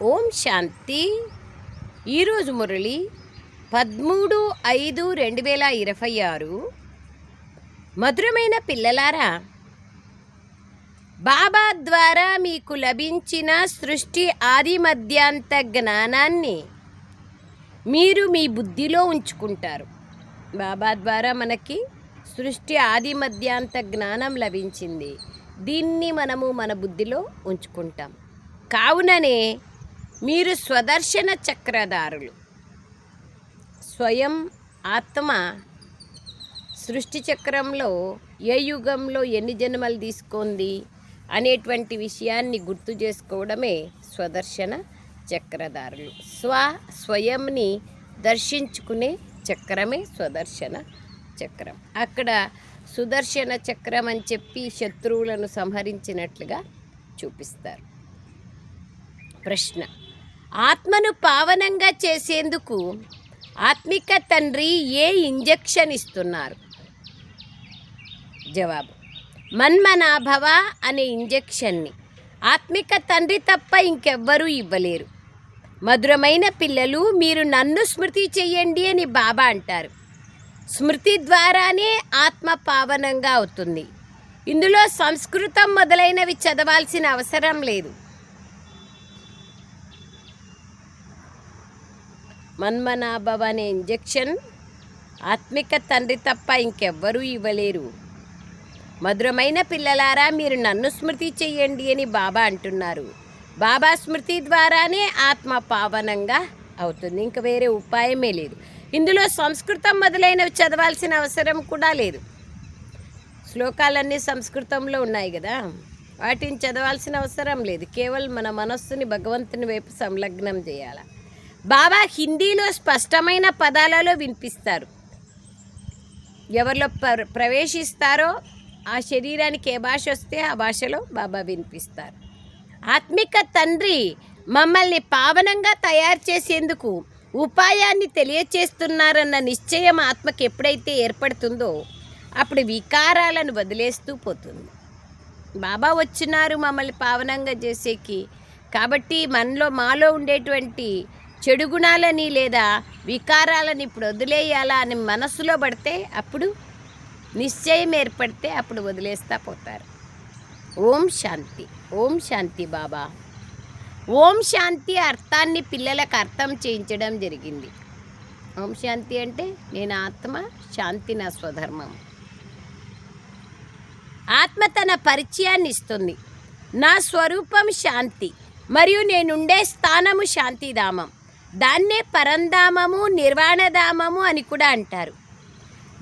ఓం శాంతి. ఈరోజు మురళి 13/5/2026. మధురమైన పిల్లలారా, బాబా ద్వారా మీకు లభించిన సృష్టి ఆది మధ్యాంత జ్ఞానాన్ని మీరు మీ బుద్ధిలో ఉంచుకుంటారు. బాబా ద్వారా మనకి సృష్టి ఆది మధ్యాంత జ్ఞానం లభించింది. దీన్ని మనము మన బుద్ధిలో ఉంచుకుంటాం. కావుననే మీరు స్వదర్శన చక్రధారులు. స్వయం ఆత్మ సృష్టి చక్రంలో ఏ యుగంలో ఎన్ని జన్మలు తీసుకుంది అనేటువంటి విషయాన్ని గుర్తు చేసుకోవడమే స్వదర్శన చక్రధారులు. స్వయంని దర్శించుకునే చక్రమే స్వదర్శన చక్రం. అక్కడ సుదర్శన చక్రం అని చెప్పి శత్రువులను సంహరించినట్లుగా చూపిస్తారు. ప్రశ్న: ఆత్మను పావనంగా చేసేందుకు ఆత్మిక తండ్రి ఏ ఇంజెక్షన్ ఇస్తున్నారు? జవాబు: మన్మనాభవ అనే ఇంజెక్షన్ని ఆత్మిక తండ్రి తప్ప ఇంకెవ్వరూ ఇవ్వలేరు. మధురమైన పిల్లలు, మీరు నన్ను స్మృతి చెయ్యండి అని బాబా అంటారు. స్మృతి ద్వారానే ఆత్మ పావనంగా అవుతుంది. ఇందులో సంస్కృతం మొదలైనవి చదవాల్సిన అవసరం లేదు. మన్మనాభవ అనే ఇంజెక్షన్ ఆత్మిక తండ్రి తప్ప ఇంకెవ్వరూ ఇవ్వలేరు. మధురమైన పిల్లలారా, మీరు నన్ను స్మృతి చెయ్యండి అని బాబా అంటున్నారు. బాబా స్మృతి ద్వారానే ఆత్మ పావనంగా అవుతుంది. ఇంక వేరే ఉపాయమే లేదు. ఇందులో సంస్కృతం మొదలైనవి చదవాల్సిన అవసరం కూడా లేదు. శ్లోకాలన్నీ సంస్కృతంలో ఉన్నాయి కదా, వాటిని చదవాల్సిన అవసరం లేదు. కేవలం మన మనస్సుని భగవంతుని వైపు సంలగ్నం చేయాలి. బాబా హిందీలో స్పష్టమైన పదాలలో వినిపిస్తారు. ఎవరిలో ప్రవేశిస్తారో ఆ శరీరానికి ఏ భాష వస్తే ఆ భాషలో బాబా వినిపిస్తారు. ఆత్మిక తండ్రి మమ్మల్ని పావనంగా తయారు చేసేందుకు ఉపాయాన్ని తెలియచేస్తున్నారన్న నిశ్చయం ఆత్మకి ఎప్పుడైతే ఏర్పడుతుందో అప్పుడు వికారాలను వదిలేస్తూ పోతుంది. బాబా వచ్చినారు మమ్మల్ని పావనంగా చేసేకి. కాబట్టి మాలో ఉండేటువంటి చెడు గుణాలని లేదా వికారాలని ఇప్పుడు వదిలేయాలా అని మనస్సులో పడితే, అప్పుడు నిశ్చయం ఏర్పడితే అప్పుడు వదిలేస్తా పోతారు. ఓం శాంతి. ఓం శాంతి. బాబా ఓం శాంతి అర్థాన్ని పిల్లలకు అర్థం చేయించడం జరిగింది. ఓం శాంతి అంటే నేను ఆత్మ, శాంతి నా స్వధర్మం. ఆత్మ తన పరిచయాన్ని ఇస్తుంది. నా స్వరూపం శాంతి మరియు నేనుండే స్థానము శాంతిధామం. దాన్నే పరంధామము, నిర్వాణధామము అని కూడా అంటారు.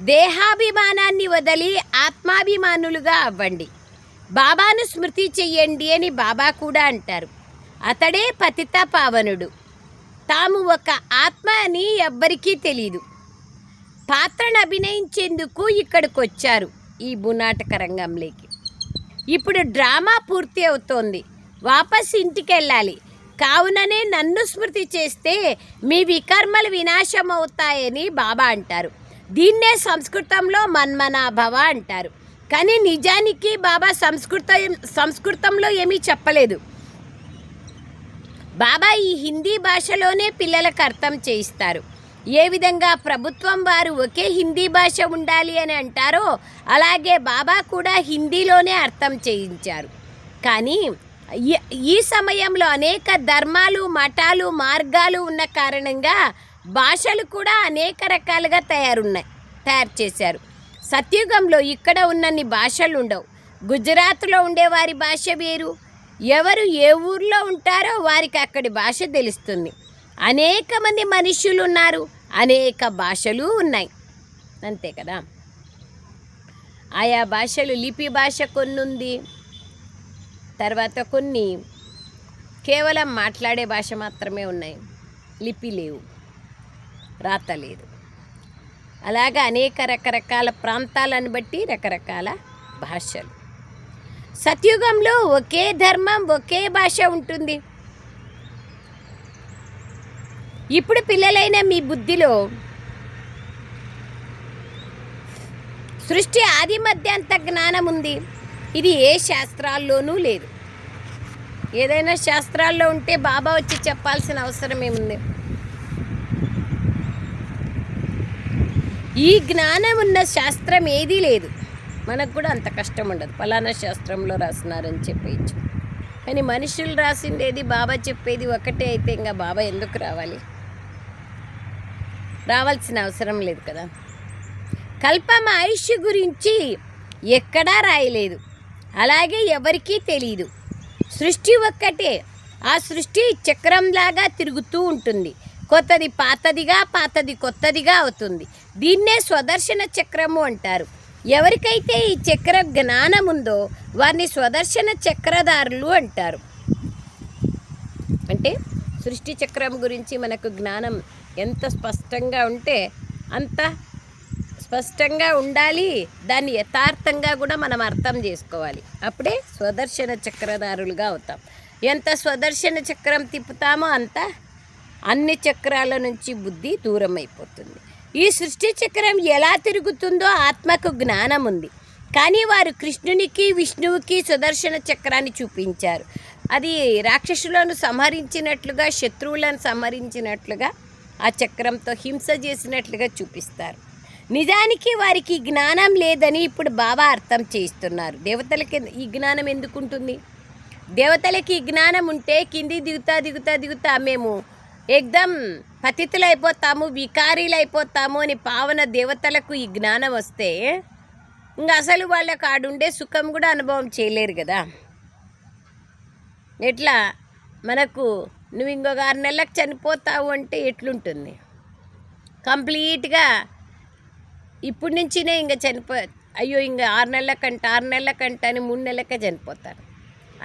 దేహాభిమానాన్ని వదిలి ఆత్మాభిమానులుగా అవ్వండి. బాబాను స్మృతి చెయ్యండి అని బాబా కూడా అంటారు. అతడే పతిత పావనుడు. తాము ఒక ఆత్మ అని ఎవ్వరికీ తెలీదు. పాత్రను అభినయించేందుకు ఇక్కడికి వచ్చారు ఈ భూనాటక రంగంలోకి. ఇప్పుడు డ్రామా పూర్తి అవుతోంది. వాపస్ ఇంటికి వెళ్ళాలి. కావుననే నన్ను స్మృతి చేస్తే మీ వికర్మలు వినాశం అవుతాయని బాబా అంటారు. దీన్నే సంస్కృతంలో మన్మనాభవ అంటారు. కానీ నిజానికి బాబా సంస్కృతంలో ఏమీ చెప్పలేదు. బాబా ఈ హిందీ భాషలోనే పిల్లలకు అర్థం చేయిస్తారు. ఏ విధంగా ప్రభుత్వం వారు ఒకే హిందీ భాష ఉండాలి అని అంటారో అలాగే బాబా కూడా హిందీలోనే అర్థం చేయించారు. కానీ ఈ సమయంలో అనేక ధర్మాలు, మఠాలు, మార్గాలు ఉన్న కారణంగా భాషలు కూడా అనేక రకాలుగా తయారు చేశారు. సత్యుగంలో ఇక్కడ ఉన్నన్ని భాషలు ఉండవు. గుజరాత్లో ఉండేవారి భాష వేరు. ఎవరు ఏ ఊర్లో ఉంటారో వారికి అక్కడి భాష తెలుస్తుంది. అనేక మంది మనుషులు ఉన్నారు, అనేక భాషలు ఉన్నాయి. అంతే కదా. ఆయా భాషలు, లిపి భాష కొన్ని ఉంది, తర్వాత కొన్ని కేవలం మాట్లాడే భాష మాత్రమే ఉన్నాయి. లిపి లేవు, రాత లేదు. అలాగా అనేక రకరకాల ప్రాంతాలను బట్టి రకరకాల భాషలు. సత్యుగంలో ఒకే ధర్మం, ఒకే భాష ఉంటుంది. ఇప్పుడు పిల్లలైన మీ బుద్ధిలో సృష్టి ఆది మధ్యాంత జ్ఞానం ఉంది. ఇది ఏ శాస్త్రాల్లోనూ లేదు. ఏదైనా శాస్త్రాల్లో ఉంటే బాబా వచ్చి చెప్పాల్సిన అవసరం ఏముంది? ఈ జ్ఞానం ఉన్న శాస్త్రం ఏదీ లేదు. మనకు కూడా అంత కష్టం ఉండదు, ఫలానా శాస్త్రంలో రాసినారని చెప్పేయచ్చు. కానీ మనుషులు రాసిండేది బాబా చెప్పేది ఒకటే అయితే ఇంకా బాబా ఎందుకు రావాలి? రావాల్సిన అవసరం లేదు కదా. కల్పం ఆయుష్ గురించి ఎక్కడా రాయలేదు, అలాగే ఎవరికీ తెలియదు. సృష్టి ఒక్కటే, ఆ సృష్టి చక్రంలాగా తిరుగుతూ ఉంటుంది. కొత్తది పాతదిగా, పాతది కొత్తదిగా అవుతుంది. దీన్నే స్వదర్శన చక్రము అంటారు. ఎవరికైతే ఈ చక్ర జ్ఞానం ఉందో వారిని స్వదర్శన చక్రధారులు అంటారు. అంటే సృష్టి చక్రం గురించి మనకు జ్ఞానం ఎంత స్పష్టంగా ఉంటే అంత స్పష్టంగా ఉండాలి. దాన్ని యథార్థంగా కూడా మనం అర్థం చేసుకోవాలి. అప్పుడే స్వదర్శన చక్రధారులుగా అవుతాం. ఎంత స్వదర్శన చక్రం తిప్పుతామో అంత అన్ని చక్రాల నుంచి బుద్ధి దూరం అయిపోతుంది. ఈ సృష్టి చక్రం ఎలా తిరుగుతుందో ఆత్మకు జ్ఞానం ఉంది. కానీ వారు కృష్ణునికి విష్ణువుకి సుదర్శన చక్రాన్ని చూపించారు. అది రాక్షసులను సంహరించినట్లుగా, శత్రువులను సంహరించినట్లుగా, ఆ చక్రంతో హింస చేసినట్లుగా చూపిస్తారు. నిజానికి వారికి జ్ఞానం లేదని ఇప్పుడు బాబా అర్థం చేయిస్తున్నారు. దేవతలకి ఈ జ్ఞానం ఎందుకు ఉంటుంది? దేవతలకి ఈ జ్ఞానం ఉంటే కింది దిగుతా మేము ఏకదం పతితులైపోతాము, వికారీలైపోతాము అని పావన దేవతలకు ఈ జ్ఞానం వస్తే ఇంకా అసలు వాళ్ళకు ఆడుండే సుఖం కూడా అనుభవం చేయలేరు కదా. ఎట్లా మనకు నువ్వు ఇంకొక 6 నెలలకు చనిపోతావు అంటే ఎట్లుంటుంది? కంప్లీట్గా ఇప్పటి నుంచినే ఇంకా అయ్యో ఇంకా 6 నెలలకంట అని 3 నెలలకే చనిపోతారు.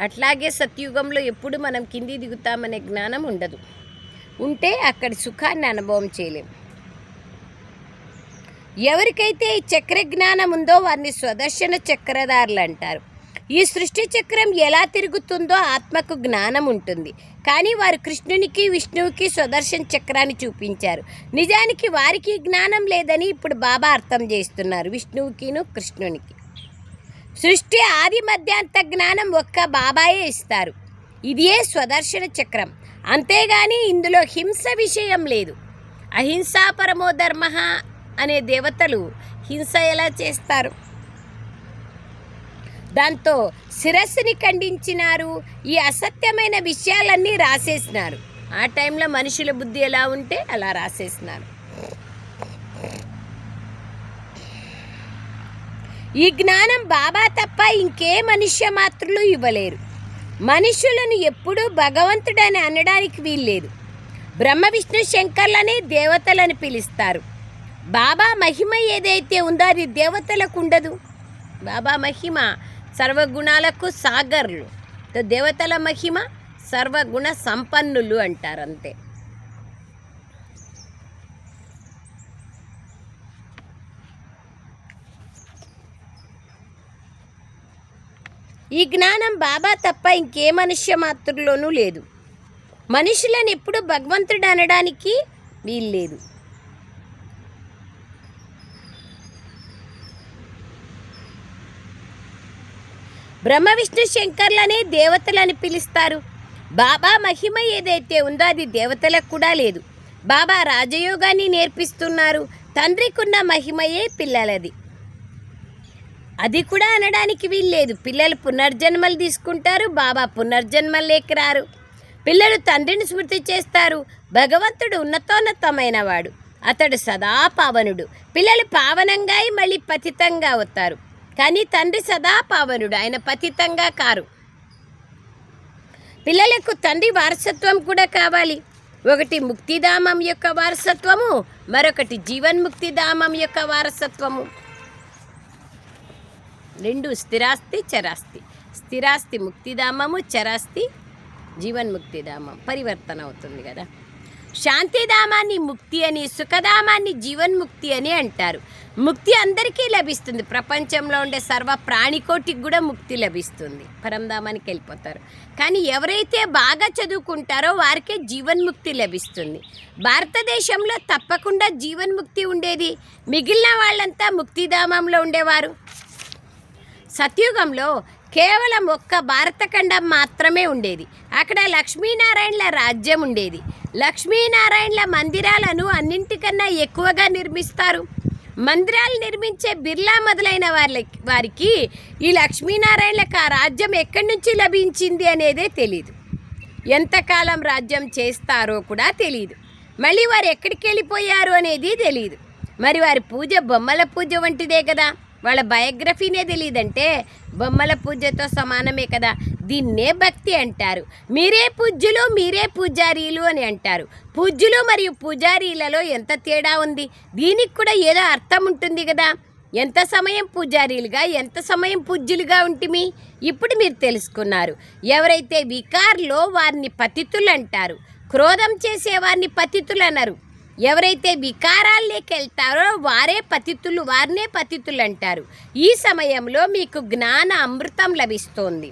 అట్లాగే సత్యుగంలో ఎప్పుడు మనం కింది దిగుతామనే జ్ఞానం ఉండదు. ఉంటే అక్కడి సుఖాన్ని అనుభవం చేయలేం. ఎవరికైతే ఈ చక్ర జ్ఞానం ఉందో వారిని స్వదర్శన చక్రధారులు అంటారు. ఈ సృష్టి చక్రం ఎలా తిరుగుతుందో ఆత్మకు జ్ఞానం ఉంటుంది. కానీ వారు కృష్ణునికి విష్ణువుకి స్వదర్శన చక్రాన్ని చూపించారు. నిజానికి వారికి జ్ఞానం లేదని ఇప్పుడు బాబా అర్థం చేస్తున్నారు, విష్ణువుకిను కృష్ణునికి. సృష్టి ఆది మధ్యాంత జ్ఞానం ఒక్క బాబాయే ఇస్తారు. ఇదే స్వదర్శన చక్రం. అంతేగాని ఇందులో హింస విషయం లేదు. అహింసా పరమో ధర్మ అనే దేవతలు హింస ఎలా చేస్తారు? దాంతో శిరస్సుని ఖండించినారు. ఈ అసత్యమైన విషయాలన్నీ రాసేసినారు. ఆ టైంలో మనుషుల బుద్ధి ఎలా ఉంటే అలా రాసేసినారు. ఈ జ్ఞానం బాబా తప్ప ఇంకే మనుష్య మాత్రులు ఇవ్వలేరు. మనుషులను ఎప్పుడూ భగవంతుడని అనడానికి వీల్లేదు. బ్రహ్మ విష్ణు శంకర్లనే దేవతలని పిలుస్తారు. బాబా మహిమ ఏదైతే ఉందో అది దేవతలకు ఉండదు. బాబా మహిమ సర్వగుణాలకు సాగర్లు, దేవతల మహిమ సర్వగుణ సంపన్నులు అంటారు అంతే. ఈ జ్ఞానం బాబా తప్ప ఇంకే మనుష్య మాత్రుల్లోనూ లేదు. మనుషులను ఎప్పుడు భగవంతుడు అనడానికి వీల్లేదు. బ్రహ్మ విష్ణు శంకర్లనే దేవతలని పిలుస్తారు. బాబా మహిమ ఏదైతే ఉందో అది దేవతలకు కూడా లేదు. బాబా రాజయోగాన్ని నేర్పిస్తున్నారు. తండ్రికున్న మహిమయే పిల్లలది. అది కూడా అనడానికి వీల్లేదు. పిల్లలు పునర్జన్మలు తీసుకుంటారు, బాబా పునర్జన్మలేకి రారు. పిల్లలు తండ్రిని స్మృతి చేస్తారు. భగవంతుడు ఉన్నతోన్నతమైన వాడు, అతడు సదా పావనుడు. పిల్లలు పావనంగా మళ్ళీ పతితంగా అవుతారు. కానీ తండ్రి సదా పావనుడు, ఆయన పతితంగా కారు. పిల్లలకు తండ్రి వారసత్వం కూడా కావాలి. ఒకటి ముక్తిధామం యొక్క వారసత్వము, మరొకటి జీవన్ముక్తిధామం యొక్క వారసత్వము. 2 స్థిరాస్తి చరాస్తి. స్థిరాస్తి ముక్తిధామము, చరాస్తి జీవన్ముక్తిధామం. పరివర్తన అవుతుంది కదా. శాంతిధామాన్ని ముక్తి అని, సుఖధామాన్ని జీవన్ముక్తి అని అంటారు. ముక్తి అందరికీ లభిస్తుంది. ప్రపంచంలో ఉండే సర్వ ప్రాణికోటికి కూడా ముక్తి లభిస్తుంది, పరంధామానికి వెళ్ళిపోతారు. కానీ ఎవరైతే బాగా చదువుకుంటారో వారికే జీవన్ముక్తి లభిస్తుంది. భారతదేశంలో తప్పకుండా జీవన్ముక్తి ఉండేది, మిగిలిన వాళ్ళంతా ముక్తిధామంలో ఉండేవారు. సత్యుగంలో కేవలం ఒక్క భారతఖండం మాత్రమే ఉండేది. అక్కడ లక్ష్మీనారాయణల రాజ్యం ఉండేది. లక్ష్మీనారాయణల మందిరాలను అన్నింటికన్నా ఎక్కువగా నిర్మిస్తారు. మందిరాలు నిర్మించే బిర్లా మొదలైన వారికి ఈ లక్ష్మీనారాయణలకు ఆ రాజ్యం ఎక్కడి నుంచి లభించింది అనేదే తెలియదు. ఎంతకాలం రాజ్యం చేస్తారో కూడా తెలియదు. మళ్ళీ వారు ఎక్కడికి వెళ్ళిపోయారు అనేది తెలియదు. మరి వారి పూజ బొమ్మల పూజ వంటిదే కదా. వాళ్ళ బయోగ్రఫీనే తెలియదంటే బొమ్మల పూజతో సమానమే కదా. దీన్నే భక్తి అంటారు. మీరే పూజ్యులు, మీరే పూజారీలు అని అంటారు. పూజ్యులు మరియు పూజారీలలో ఎంత తేడా ఉంది? దీనికి కూడా ఏదో అర్థం ఉంటుంది కదా. ఎంత సమయం పూజారీలుగా, ఎంత సమయం పూజ్యులుగా ఉంటిమి ఇప్పుడు మీరు తెలుసుకున్నారు. ఎవరైతే వికార్లో వారిని పతితులు అంటారు. క్రోధం చేసేవారిని పతితులు అన్నారు. ఎవరైతే వికారాల్లోకి వెళ్తారో వారినే పతితులు అంటారు. ఈ సమయంలో మీకు జ్ఞాన అమృతం లభిస్తోంది.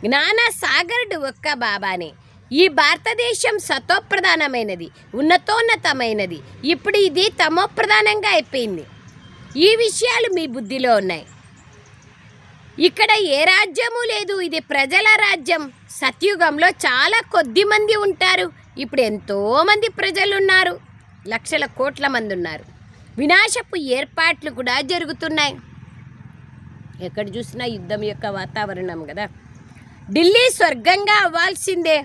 జ్ఞాన సాగరుడు ఒక్క బాబానే. ఈ భారతదేశం సతోప్రధానమైనది, ఉన్నతోన్నతమైనది. ఇప్పుడు ఇది తమోప్రధానంగా అయిపోయింది. ఈ విషయాలు మీ బుద్ధిలో ఉన్నాయి. ఇక్కడ ఏ రాజ్యము లేదు. ఇది ప్రజల రాజ్యం. సత్యుగంలో చాలా కొద్ది మంది ఉంటారు. ఇప్పుడు ఎంతోమంది ప్రజలు ఉన్నారు. లక్షల కోట్ల మంది ఉన్నారు. వినాశపు ఏర్పాట్లు కూడా జరుగుతున్నాయి. ఎక్కడ చూసినా యుద్ధం యొక్క వాతావరణం కదా. ఢిల్లీ స్వర్గంగా అవ్వాల్సిందే,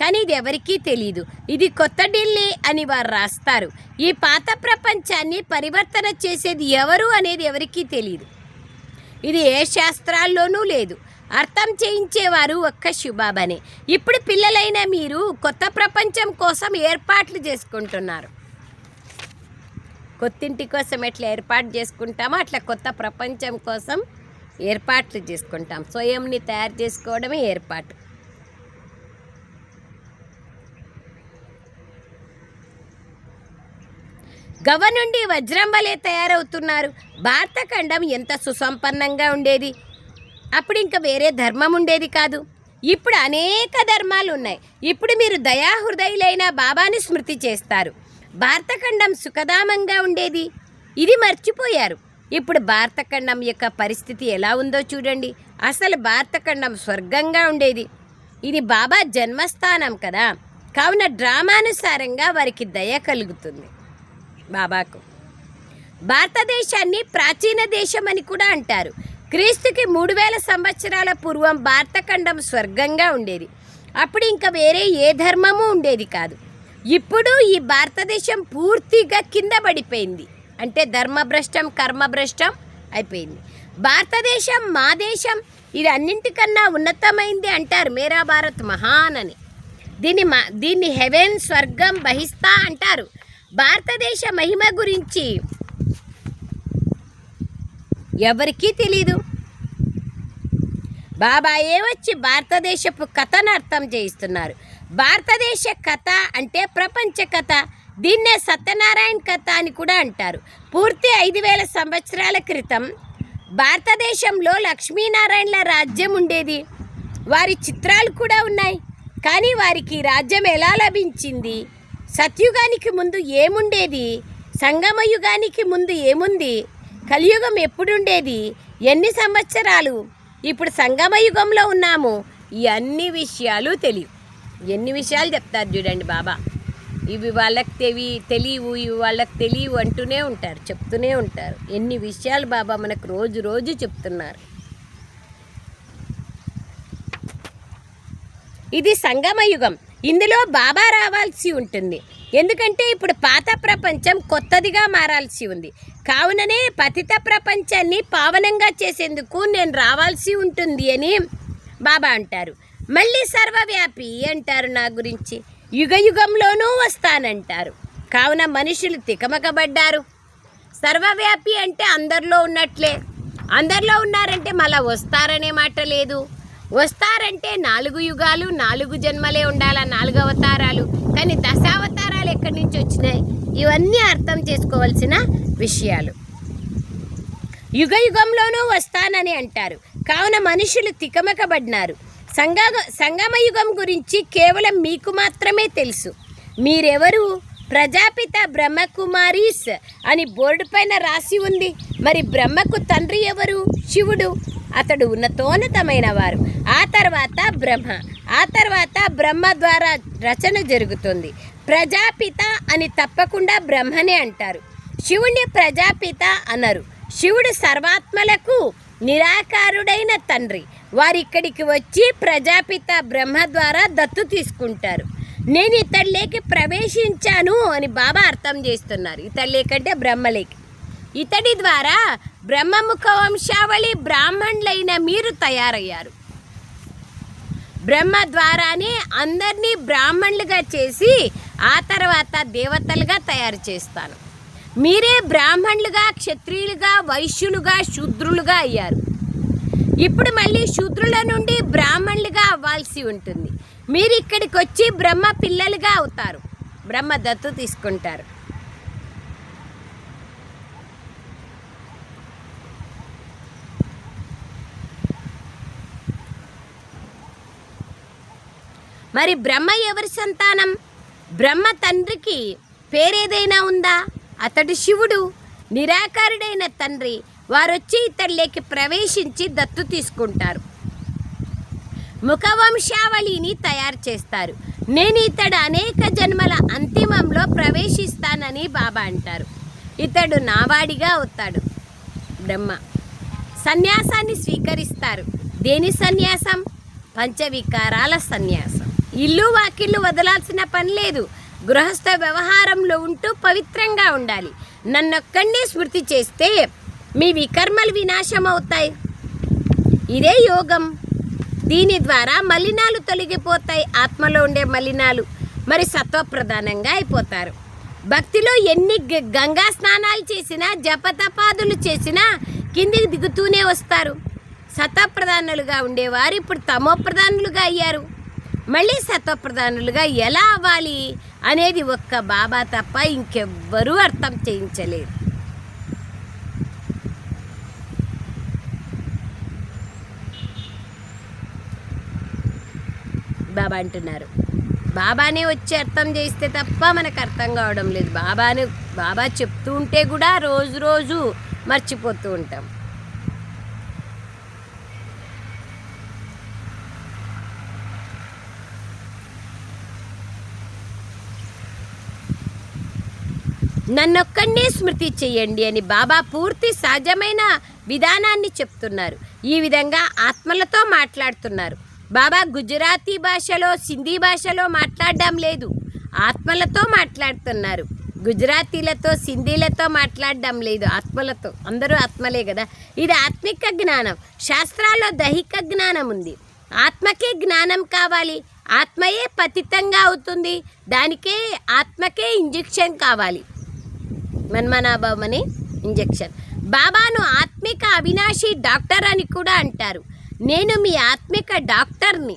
కానీ ఇది ఎవరికీ తెలియదు. ఇది కొత్త ఢిల్లీ అని వారు రాస్తారు. ఈ పాత ప్రపంచాన్ని పరివర్తన చేసేది ఎవరు అనేది ఎవరికీ తెలియదు. ఇది ఏ శాస్త్రాల్లోనూ లేదు. అర్థం చేయించేవారు ఒక్క శివబాబానే. ఇప్పుడు పిల్లలైన మీరు కొత్త ప్రపంచం కోసం ఏర్పాట్లు చేసుకుంటున్నారు. కొత్తింటి కోసం ఎట్లా ఏర్పాటు చేసుకుంటామో అట్లా కొత్త ప్రపంచం కోసం ఏర్పాట్లు చేసుకుంటాం. స్వయంని తయారు చేసుకోవడమే ఏర్పాటు. గవ్వ నుండి వజ్రం వలె తయారవుతున్నారు. భారతఖండం ఎంత సుసంపన్నంగా ఉండేది. అప్పుడు ఇంకా వేరే ధర్మం ఉండేది కాదు. ఇప్పుడు అనేక ధర్మాలు ఉన్నాయి. ఇప్పుడు మీరు దయాహృదయులైన బాబాని స్మృతి చేస్తారు. భారతఖండం సుఖధామంగా ఉండేది. ఇది మర్చిపోయారు. ఇప్పుడు భారతఖండం యొక్క పరిస్థితి ఎలా ఉందో చూడండి. అసలు భారతఖండం స్వర్గంగా ఉండేది. ఇది బాబా జన్మస్థానం కదా. కావున డ్రామానుసారంగా వారికి దయ కలుగుతుంది. బాబాకు భారతదేశాన్ని ప్రాచీన దేశం అని కూడా అంటారు. క్రీస్తుకి 3000 సంవత్సరాల పూర్వం భారతఖండం స్వర్గంగా ఉండేది. అప్పుడు ఇంకా వేరే ఏ ధర్మము ఉండేది కాదు. ఇప్పుడు ఈ భారతదేశం పూర్తిగా కింద పడిపోయింది. అంటే ధర్మభ్రష్టం, కర్మభ్రష్టం అయిపోయింది. భారతదేశం మా దేశం, ఇది అన్నింటికన్నా ఉన్నతమైంది అంటారు. మేరా భారత్ మహాన్ అని. దీన్ని హెవెన్, స్వర్గం, బహిస్తా అంటారు. భారతదేశ మహిమ గురించి ఎవరికీ తెలీదు. బాబాయే వచ్చి భారతదేశపు కథను అర్థం చేయిస్తున్నారు. భారతదేశ కథ అంటే ప్రపంచ కథ. దీన్నే సత్యనారాయణ కథ అని కూడా అంటారు. పూర్తి 5000 సంవత్సరాల క్రితం భారతదేశంలో లక్ష్మీనారాయణల రాజ్యం ఉండేది. వారి చిత్రాలు కూడా ఉన్నాయి. కానీ వారికి రాజ్యం ఎలా లభించింది? సత్యుగానికి ముందు ఏముండేది? సంగమయుగానికి ముందు ఏముంది? కలియుగం ఎప్పుడుండేది? ఎన్ని సంవత్సరాలు? ఇప్పుడు సంగమయుగంలో ఉన్నాము. ఈ అన్ని విషయాలు తెలియవు. ఎన్ని విషయాలు చెప్తారు చూడండి బాబా. ఇవి వాళ్ళకి తెలియవు, ఇవి వాళ్ళకి తెలియవు అంటూనే ఉంటారు, చెప్తూనే ఉంటారు. ఎన్ని విషయాలు బాబా మనకు రోజు రోజు చెప్తున్నారు. ఇది సంగమయుగం. ఇందులో బాబా రావాల్సి ఉంటుంది. ఎందుకంటే ఇప్పుడు పాత ప్రపంచం కొత్తదిగా మారాల్సి ఉంది. కావుననే పతిత ప్రపంచాన్ని పావనంగా చేసేందుకు నేను రావాల్సి ఉంటుంది అని బాబా అంటారు. మళ్ళీ సర్వవ్యాపి అంటారు. నా గురించి యుగ యుగంలోనూ వస్తానంటారు. కావున మనుషులు తికమకబడ్డారు. సర్వవ్యాపి అంటే అందరిలో ఉన్నట్లే. అందరిలో ఉన్నారంటే మళ్ళీ వస్తారనే మాట లేదు. వస్తారంటే 4 యుగాలు, 4 జన్మలే ఉండాలా, 4 అవతారాలు. కానీ దశావతారాలు ఎక్కడి నుంచి వచ్చినాయి? ఇవన్నీ అర్థం చేసుకోవాల్సిన విషయాలు. యుగ యుగంలోనూ వస్తానని అంటారు. కావున మనుషులు తికమకబడినారు. సంగమయుగం గురించి కేవలం మీకు మాత్రమే తెలుసు. మీరెవరు? ప్రజాపిత బ్రహ్మకుమారీస్ అని బోర్డు పైన రాసి ఉంది. మరి బ్రహ్మకు తండ్రి ఎవరు? శివుడు. అతడు ఉన్నతోన్నతమైన వారు. ఆ తర్వాత బ్రహ్మ ద్వారా రచన జరుగుతుంది. ప్రజాపిత అని తప్పకుండా బ్రహ్మనే అంటారు. శివుణ్ణి ప్రజాపిత అనరు. శివుడు సర్వాత్మలకు నిరాకారుడైన తండ్రి. వారు ఇక్కడికి వచ్చి ప్రజాపిత బ్రహ్మ ద్వారా దత్తు తీసుకుంటారు. నేను ఇతడిలోకి ప్రవేశించాను అని బాబా అర్థం చేస్తున్నారు. ఇతడిలేకంటే బ్రహ్మలేకి. ఇతడి ద్వారా బ్రహ్మముఖ వంశావళి బ్రాహ్మణులైన మీరు తయారయ్యారు. బ్రహ్మ ద్వారానే అందరినీ బ్రాహ్మణులుగా చేసి ఆ తర్వాత దేవతలుగా తయారు చేస్తాను. మీరే బ్రాహ్మణులుగా, క్షత్రియులుగా, వైశ్యులుగా, శూద్రులుగా అయ్యారు. ఇప్పుడు మళ్ళీ శూద్రుల నుండి బ్రాహ్మణులుగా అవ్వాల్సి ఉంటుంది. మీరు ఇక్కడికి వచ్చి బ్రహ్మ పిల్లలుగా అవుతారు. బ్రహ్మ దత్తు తీసుకుంటారు. మరి బ్రహ్మ ఎవరి సంతానం? బ్రహ్మ తండ్రికి పేరేదైనా ఉందా? అతడు శివుడు, నిరాకారుడైన తండ్రి. వారొచ్చి ఇతడిలోకి ప్రవేశించి దత్తు తీసుకుంటారు. ముఖవంశావళిని తయారు చేస్తారు. నేను ఇతడు అనేక జన్మల అంతిమంలో ప్రవేశిస్తానని బాబా అంటారు. ఇతడు నావాడిగా అవుతాడు. బ్రహ్మ సన్యాసాన్ని స్వీకరిస్తారు. దేని సన్యాసం? పంచవికారాల సన్యాసం. ఇల్లు వాకిళ్ళు వదలాల్సిన పని లేదు. గృహస్థ వ్యవహారంలో ఉంటూ పవిత్రంగా ఉండాలి. నన్నొక్కడినే స్మృతి చేస్తే మీ వికర్మలు వినాశం అవుతాయి. ఇదే యోగం. దీని ద్వారా మలినాలు తొలగిపోతాయి. ఆత్మలో ఉండే మలినాలు మరి సత్వప్రధానంగా అయిపోతారు. భక్తిలో ఎన్ని గంగా స్నానాలు చేసినా, జపతపాదులు చేసినా కిందికి దిగుతూనే వస్తారు. సత్వప్రధానులుగా ఉండేవారు ఇప్పుడు తమోప్రధానులుగా అయ్యారు. మళ్ళీ సత్వప్రధానులుగా ఎలా అవ్వాలి అనేది ఒక్క బాబా తప్ప ఇంకెవ్వరూ అర్థం చేయించలేరు. బాబా అంటున్నారు. బాబానే వచ్చి అర్థం చేస్తే తప్ప మనకు అర్థం కావడం లేదు. బాబా చెప్తూ ఉంటే కూడా రోజు రోజు మర్చిపోతూ ఉంటాం. నన్నొక్కడినే స్మృతి చెయ్యండి అని బాబా పూర్తి సహజమైన విధానాన్ని చెప్తున్నారు. ఈ విధంగా ఆత్మలతో మాట్లాడుతున్నారు. బాబా గుజరాతీ భాషలో, సింధీ భాషలో మాట్లాడడం లేదు. ఆత్మలతో మాట్లాడుతున్నారు. గుజరాతీలతో, సింధీలతో మాట్లాడడం లేదు. ఆత్మలతో. అందరూ ఆత్మలే కదా. ఇది ఆత్మిక జ్ఞానం. శాస్త్రాల్లో దైహిక జ్ఞానం ఉంది. ఆత్మకే జ్ఞానం కావాలి. ఆత్మయే పతితంగా అవుతుంది. దానికే ఆత్మకే ఇంజెక్షన్ కావాలి. మన్మనాభావం అనే ఇంజెక్షన్. బాబాను ఆత్మిక అవినాశి డాక్టర్ అని కూడా అంటారు. నేను మీ ఆత్మిక డాక్టర్ని.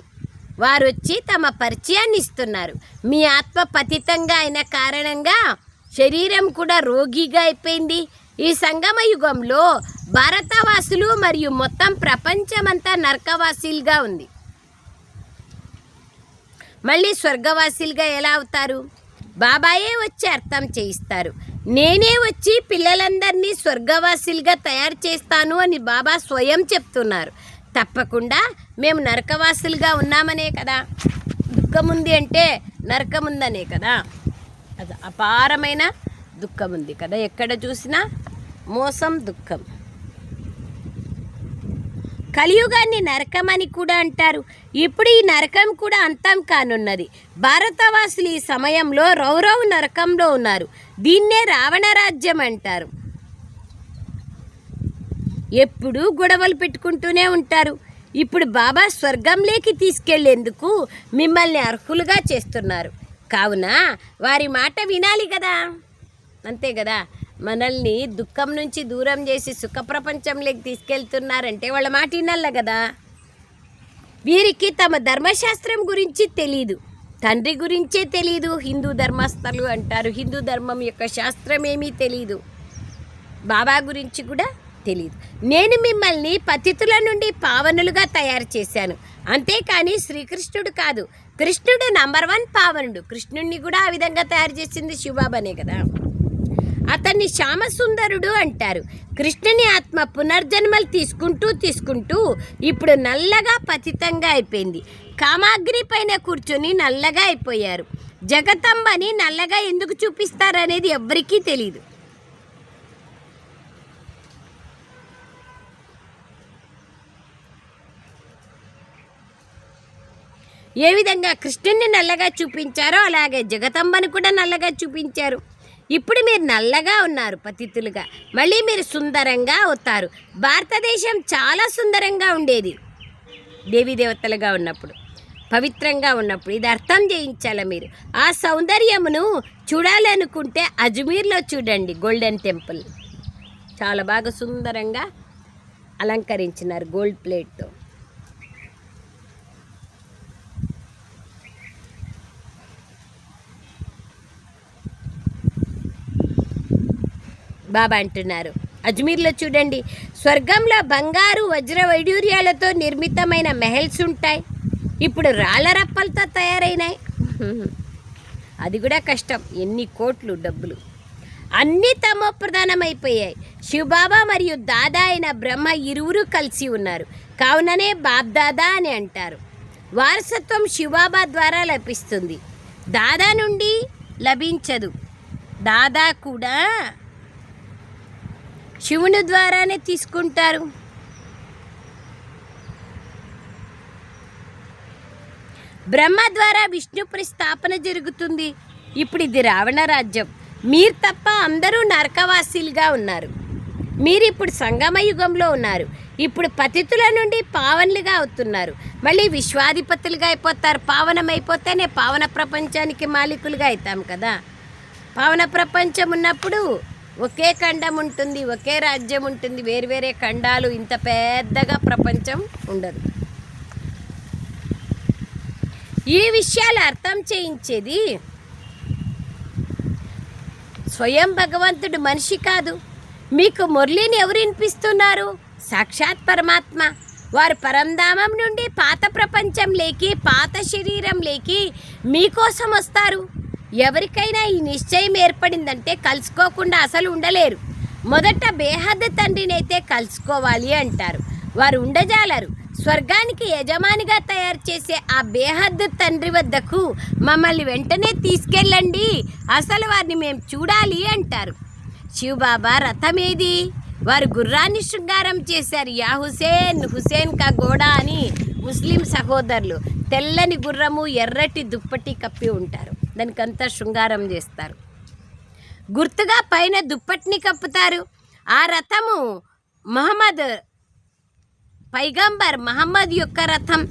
వారు వచ్చి తమ పరిచయాన్ని ఇస్తున్నారు. మీ ఆత్మ పతితంగా అయిన కారణంగా శరీరం కూడా రోగిగా అయిపోయింది. ఈ సంగమ యుగంలో భారతవాసులు మరియు మొత్తం ప్రపంచమంతా నరకవాసీలుగా ఉంది. మళ్ళీ స్వర్గవాసీలుగా ఎలా అవుతారు? బాబాయే వచ్చి అర్థం చేయిస్తారు. నేనే వచ్చి పిల్లలందరినీ స్వర్గవాసీలుగా తయారు చేస్తాను అని బాబా స్వయం చెప్తున్నారు. తప్పకుండా మేము నరకవాసులుగా ఉన్నామనే కదా. దుఃఖం ఉంది అంటే నరకం ఉందనే కదా. అది అపారమైన దుఃఖం ఉంది కదా. ఎక్కడ చూసినా మోసం, దుఃఖం. కలియుగాన్ని నరకం అని కూడా అంటారు. ఇప్పుడు ఈ నరకం కూడా అంతం కానున్నది. భారతవాసులు ఈ సమయంలో రౌరవ్ నరకంలో ఉన్నారు. దీన్నే రావణ రాజ్యం అంటారు. ఎప్పుడూ గొడవలు పెట్టుకుంటూనే ఉంటారు. ఇప్పుడు బాబా స్వర్గంలోకి తీసుకెళ్లేందుకు మిమ్మల్ని అర్హులుగా చేస్తున్నారు. కావున వారి మాట వినాలి కదా. అంతే కదా. మనల్ని దుఃఖం నుంచి దూరం చేసి సుఖ ప్రపంచంలోకి తీసుకెళ్తున్నారంటే వాళ్ళ మాట వినాలి కదా. వీరికి తమ ధర్మశాస్త్రం గురించి తెలీదు. తండ్రి గురించే తెలీదు. హిందూ ధర్మస్థలు అంటారు. హిందూ ధర్మం యొక్క శాస్త్రం ఏమీ తెలీదు. బాబా గురించి కూడా తెలీదు. నేను మిమ్మల్ని పతితుల నుండి పావనులుగా తయారు చేశాను. అంతేకాని శ్రీకృష్ణుడు కాదు. కృష్ణుడు నంబర్ 1 పావనుడు. కృష్ణుడిని కూడా ఆ విధంగా తయారు చేసింది శివబాబానే కదా. అతన్ని శ్యామసుందరుడు అంటారు. కృష్ణుని ఆత్మ పునర్జన్మలు తీసుకుంటూ ఇప్పుడు నల్లగా పతితంగా అయిపోయింది. కామాగ్ని పైన కూర్చొని నల్లగా అయిపోయారు. జగతంబని నల్లగా ఎందుకు చూపిస్తారనేది ఎవ్వరికీ తెలియదు. ఏ విధంగా కృష్ణుని నల్లగా చూపించారో అలాగే జగతంబని కూడా నల్లగా చూపించారు. ఇప్పుడు మీరు నల్లగా ఉన్నారు పతితులుగా, మళ్ళీ మీరు సుందరంగా అవుతారు. భారతదేశం చాలా సుందరంగా ఉండేది దేవతలుగా ఉన్నప్పుడు, పవిత్రంగా ఉన్నప్పుడు. ఇది అర్థం చేయించాలి మీరు. ఆ సౌందర్యమును చూడాలనుకుంటే అజ్మీర్లో చూడండి, గోల్డెన్ టెంపుల్ చాలా బాగా సుందరంగా అలంకరించినారు గోల్డ్ ప్లేట్తో. బాబా అంటున్నారు అజ్మీర్లో చూడండి, స్వర్గంలో బంగారు వజ్ర వైడూర్యాలతో నిర్మితమైన మెహల్స్ ఉంటాయి, ఇప్పుడు రాళ్ళ రప్పలతో తయారైనాయి. అది కూడా కష్టం, ఎన్ని కోట్లు డబ్బులు. అన్నీ తమో ప్రధానమైపోయాయి. శివబాబా మరియు దాదా అయిన బ్రహ్మ ఇరువురు కలిసి ఉన్నారు, కావుననే బాబ్దాదా అని అంటారు. వారసత్వం శివబాబా ద్వారా లభిస్తుంది, దాదా నుండి లభించదు. దాదా కూడా శివుని ద్వారానే తీసుకుంటారు. బ్రహ్మ ద్వారా విష్ణుపురి స్థాపన జరుగుతుంది. ఇప్పుడు ఇది రావణ రాజ్యం. మీరు తప్ప అందరూ నరకవాసీలుగా ఉన్నారు. మీరు ఇప్పుడు సంగమ యుగంలో ఉన్నారు. ఇప్పుడు పతితుల నుండి పావనులుగా అవుతున్నారు, మళ్ళీ విశ్వాధిపతులుగా అయిపోతారు. పావనమైపోతేనే పావన ప్రపంచానికి మాలికులుగా అవుతాం కదా. పావన ప్రపంచం ఉన్నప్పుడు ఒకే ఖండం ఉంటుంది, ఒకే రాజ్యం ఉంటుంది, వేరువేరే ఖండాలు, ఇంత పెద్దగా ప్రపంచం ఉండదు. ఈ విషయాలు అర్థం చేయించేది స్వయం భగవంతుడు, మనిషి కాదు. మీకు మురళిని ఎవరు వినిపిస్తున్నారు? సాక్షాత్ పరమాత్మ. వారు పరంధామం నుండి పాత ప్రపంచంలోకి, పాత శరీరంలోకి మీకోసం వస్తారు. ఎవరికైనా ఈ నిశ్చయం ఏర్పడిందంటే కలుసుకోకుండా అసలు ఉండలేరు. మొదట బేహద్ తండ్రిని అయితే కలుసుకోవాలి అంటారు. వారు ఉండజాలరు. స్వర్గానికి యజమానిగా తయారు చేసే ఆ బేహద్ తండ్రి వద్దకు మమ్మల్ని వెంటనే తీసుకెళ్ళండి, అసలు వారిని మేము చూడాలి అంటారు. శివబాబా రథం ఏది? వారు గుర్రాన్ని శృంగారం చేశారు. యా హుసేన్, హుసేన్ కా గోడా అని ముస్లిం సహోదరులు తెల్లని గుర్రము, ఎర్రటి దుప్పటి కప్పి ఉంటారు. దానికంతా శృంగారం చేస్తారు. గుర్తుగా పైన దుప్పటిని కప్పుతారు. ఆ రథము మహమ్మద్ పైగంబర్ మహమ్మద్ యొక్క రథం.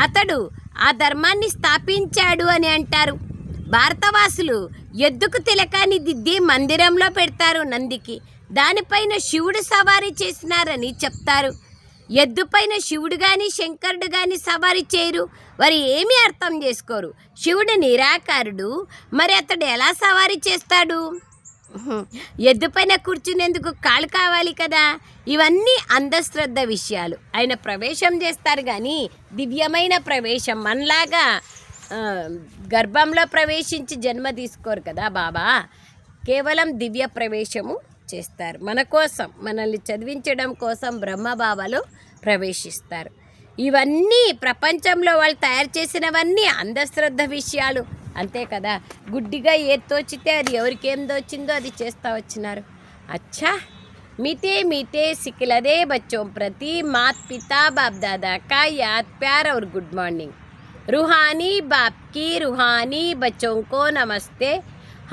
అతడు ఆ ధర్మాన్ని స్థాపించాడు అని అంటారు. భారతవాసులు ఎద్దుకు తిలకాన్ని దిద్ది మందిరంలో పెడతారు నందికి. దానిపైన శివుడు సవారీ చేసినారని చెప్తారు. ఎద్దుపైన శివుడు కానీ శంకరుడు కానీ సవారీ చేయరు. వారు ఏమీ అర్థం చేసుకోరు. శివుడు నిరాకారుడు, మరి అతడు ఎలా సవారీ చేస్తాడు? ఎద్దుపైన కూర్చునేందుకు కాళ్ళు కావాలి కదా. ఇవన్నీ అంధశ్రద్ధ విషయాలు. ఆయన ప్రవేశం చేస్తారు కానీ దివ్యమైన ప్రవేశం మనలాగా గర్భంలో ప్రవేశించి జన్మ తీసుకోరు కదా బాబా. కేవలం దివ్య ప్రవేశము చేస్తారు. మన కోసం, మనల్ని చదివించడం కోసం బ్రహ్మబాబాలో ప్రవేశిస్తారు. ఇవన్నీ ప్రపంచంలో వాళ్ళు తయారు చేసినవన్నీ అంధశ్రద్ధ విషయాలు, అంతే కదా. గుడ్డిగా ఏది తోచితే అది ఎవరికి ఏం తోచిందో అది చేస్తూ వచ్చినారు. అచ్చా, मीठे मीठे सिखलदे बच्चों प्रति मात पिता बाप दादा का याद प्यार और गुड मॉर्निंग। रूहानी बाप की रूहानी बच्चों को नमस्ते।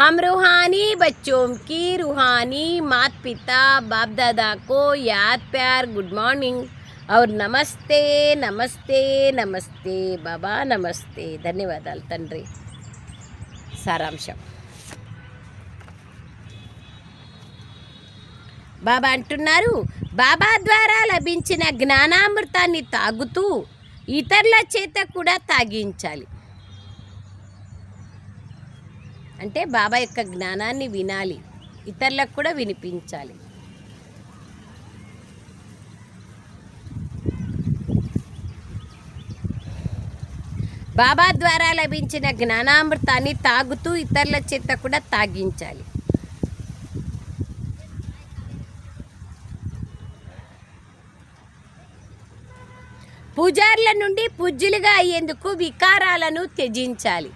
हम रूहानी बच्चों की रूहानी मात पिता बाप दादा को याद प्यार गुड मॉर्निंग और नमस्ते नमस्ते नमस्ते बाबा नमस्ते। ధన్యవాదాలు తండ్రి. సారాంశం బాబా అంటున్నారు, బాబా ద్వారా లభించిన జ్ఞానామృతాన్ని తాగుతూ ఇతరుల చేత కూడా తాగించాలి. అంటే బాబా యొక్క జ్ఞానాన్ని వినాలి, ఇతరులకు కూడా వినిపించాలి. బాబా ద్వారా లభించిన జ్ఞానామృతాన్ని తాగుతూ ఇతరుల చేత కూడా తాగించాలి. పూజారుల నుండి పూజ్యులుగా అయ్యేందుకు వికారాలను త్యజించాలి.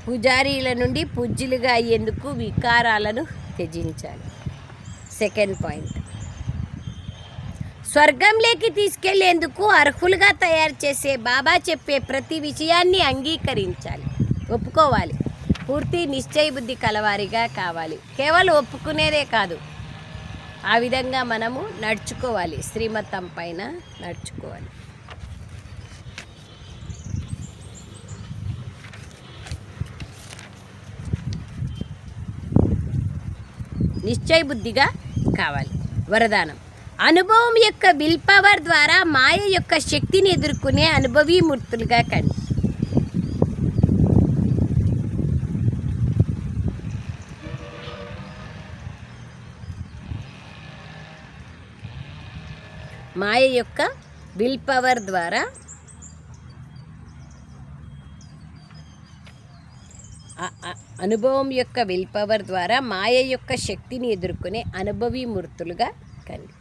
పూజారీల నుండి పూజ్యులుగా అయ్యేందుకు వికారాలను త్యజించాలి. సెకండ్ పాయింట్, స్వర్గంలోకి తీసుకెళ్లేందుకు అర్హులుగా తయారు చేసే బాబా చెప్పే ప్రతి విషయాన్ని అంగీకరించాలి, ఒప్పుకోవాలి. పూర్తి నిశ్చయ బుద్ధి కలవారిగా కావాలి. కేవలం ఒప్పుకునేదే కాదు, ఆ విధంగా మనము నడుచుకోవాలి, శ్రీమతం పైన నడుచుకోవాలి. నిశ్చయ బుద్ధిగా కావాలి. వరదానం: అనుభవం యొక్క విల్ పవర్ ద్వారా మాయ యొక్క శక్తిని ఎదుర్కొనే అనుభవీమూర్తులుగా కండి. మాయ యొక్క విల్ పవర్ ద్వారా అనుభవం యొక్క విల్ పవర్ ద్వారా మాయ యొక్క శక్తిని ఎదుర్కొనే అనుభవీమూర్తులుగా కండి.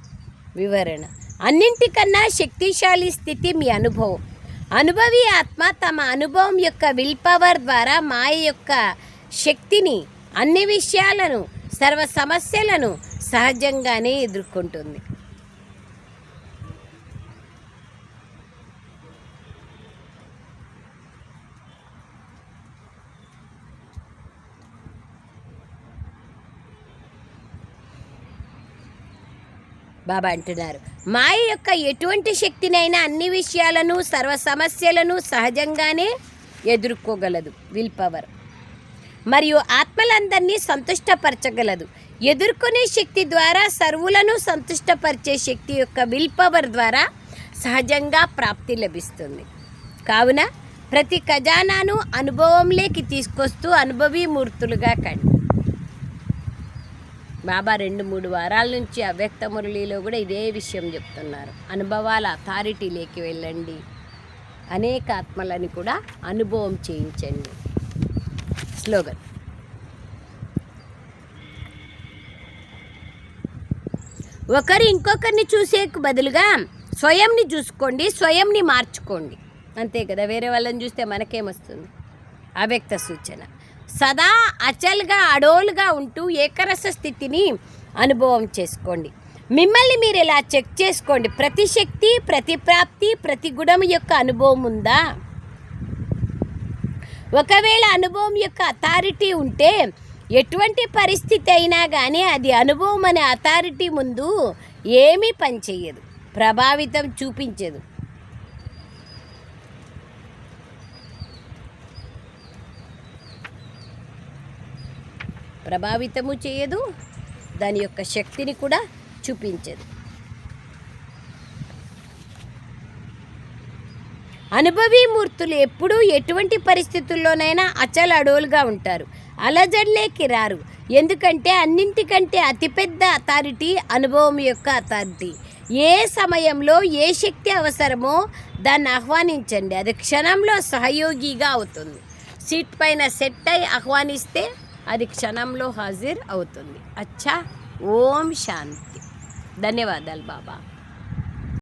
వివరణ: అన్నింటికన్నా శక్తిశాలి స్థితి మీ అనుభవం. అనుభవీ ఆత్మ తమ అనుభవం యొక్క విల్ పవర్ ద్వారా మాయ యొక్క శక్తిని, అన్ని విషయాలను, సర్వ సమస్యలను సహజంగానే ఎదుర్కొంటుంది. బాబా అంటున్నారు, మాయ యొక్క ఎటువంటి శక్తినైనా, అన్ని విషయాలను, సర్వ సమస్యలను సహజంగానే ఎదుర్కోగలదు విల్ పవర్. మరియు ఆత్మలందరినీ సంతుష్టపరచగలదు. ఎదుర్కొనే శక్తి ద్వారా సర్వులను సంతుష్టపరిచే శక్తి యొక్క విల్ పవర్ ద్వారా సహజంగా ప్రాప్తి లభిస్తుంది. కావున ప్రతి ఖజానాను అనుభవంలోకి తీసుకొస్తూ అనుభవీమూర్తులుగా కండి. బాబా 2-3 వారాల నుంచి అవ్యక్త మురళిలో కూడా ఇదే విషయం చెప్తున్నారు. అనుభవాల అథారిటీలోకి వెళ్ళండి, అనేక ఆత్మలని కూడా అనుభవం చేయించండి. స్లోగన్: ఒకరు ఇంకొకరిని చూసేకు బదులుగా స్వయంని చూసుకోండి, స్వయంని మార్చుకోండి. అంతే కదా, వేరే వాళ్ళని చూస్తే మనకేమొస్తుంది? అవ్యక్త సూచన: సదా అచల్గా, అడోలుగా ఉంటూ ఏకరస స్థితిని అనుభవం చేసుకోండి. మిమ్మల్ని మీరు ఇలా చెక్ చేసుకోండి. ప్రతి శక్తి, ప్రతి ప్రాప్తి, ప్రతి గుణం యొక్క అనుభవం ఉందా? ఒకవేళ అనుభవం యొక్క అథారిటీ ఉంటే ఎటువంటి పరిస్థితి అయినా కానీ అది అనుభవం అనే అథారిటీ ముందు ఏమీ పనిచేయదు, ప్రభావితం చూపించదు. ప్రభావితము చేయదు, దాని యొక్క శక్తిని కూడా చూపించదు. అనుభవీమూర్తులు ఎప్పుడూ ఎటువంటి పరిస్థితుల్లోనైనా అచల అడోలుగా ఉంటారు, అలజడిలోకి రారు. ఎందుకంటే అన్నింటికంటే అతిపెద్ద అథారిటీ అనుభవం యొక్క అథారిటీ. ఏ సమయంలో ఏ శక్తి అవసరమో దాన్ని ఆహ్వానించండి, అది క్షణంలో సహయోగిగా అవుతుంది. సీట్ పైన సెట్ అయి ఆహ్వానిస్తే అది క్షణంలో హాజరు అవుతుంది. అచ్చా, ఓం శాంతి. ధన్యవాదాలు బాబా.